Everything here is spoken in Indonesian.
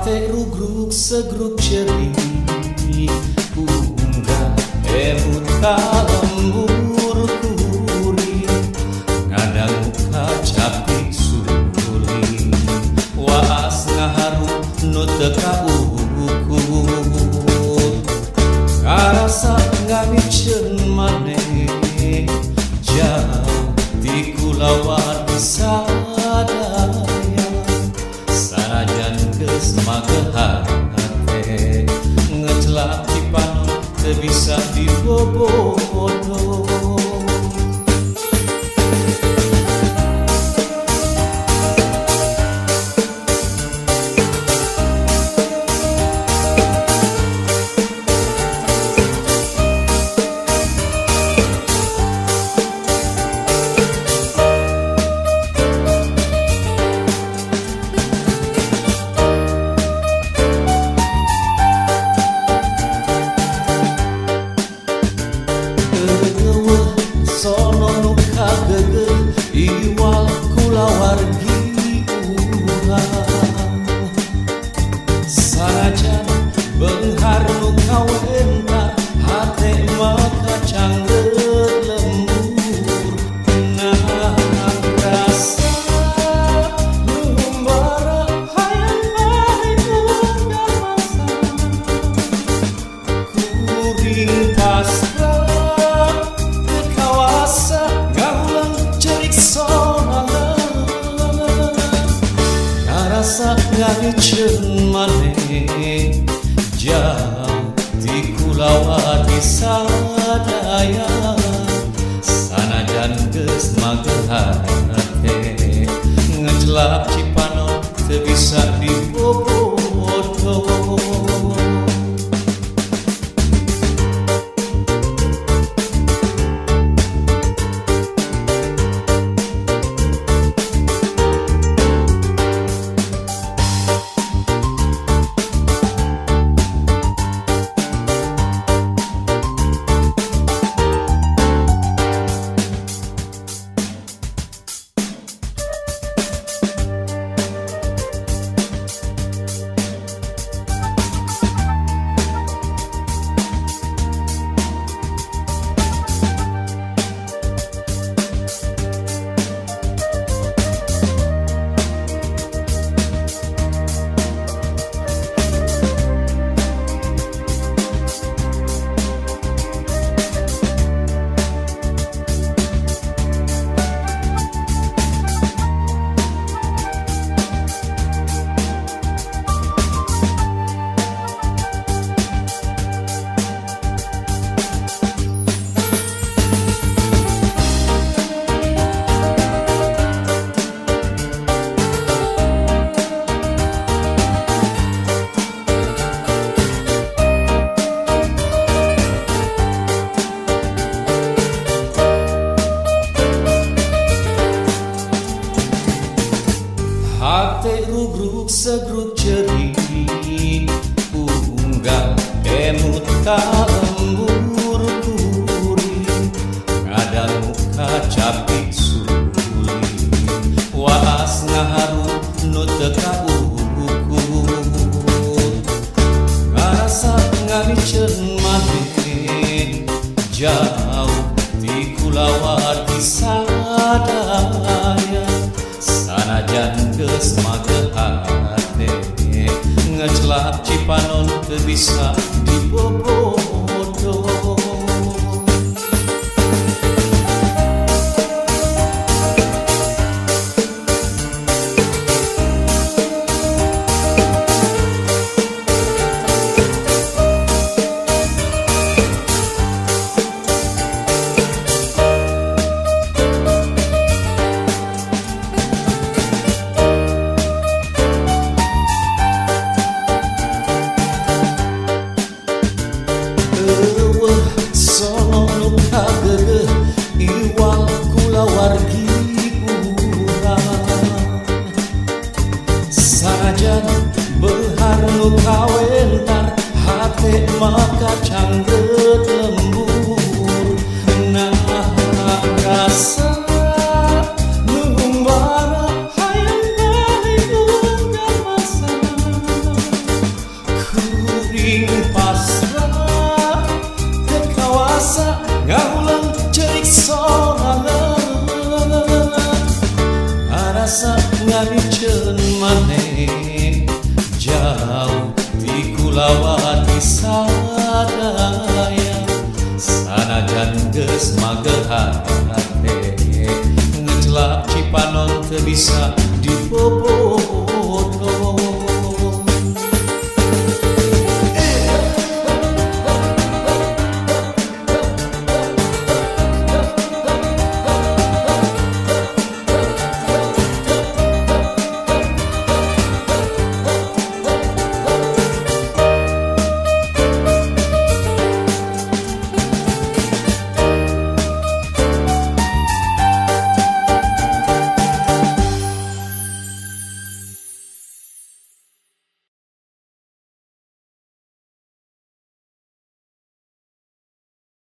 Hate rugruk segruk ceri unggah emut kalembur kuri ngadang muka capik suli waas ngaharu nu teka ukur karasa ngamiceun maneh jauh di kulawar sadaya sanajan geus magehan hate ngecelak cipanon teu bisa dibobodo. Sono nu kageger iwal kulawargi urang sanajan beunghar nu kawentar hate maka canggeut lembur nah rasa nu bara hayang balik undang masa kuring pasrah rasa ngamiceun maneh jauh di kulawati sadaya sanajan geus magehan hate ngecelap cipanon teu bisa dibobodo. Hate rugruk segruk ceri unggah emut kalembur kuri ngadang muka capik suli waas ngaharu nu teka ukur ngarasa ngamiceun maneh jauh di kulawati sadaya sanajan geus magehan hate ngecelap cipanon teu bisa dibobodo. Sono nu kageger iwal kulawargi urang sanajan beunghar nu kawentar hate maka canggeut lembur nah rasa nu bara hayang balik undang masa Kulawati sadaya sanajan geus magehan hate ngecelap Cipanon teu bisa dipeup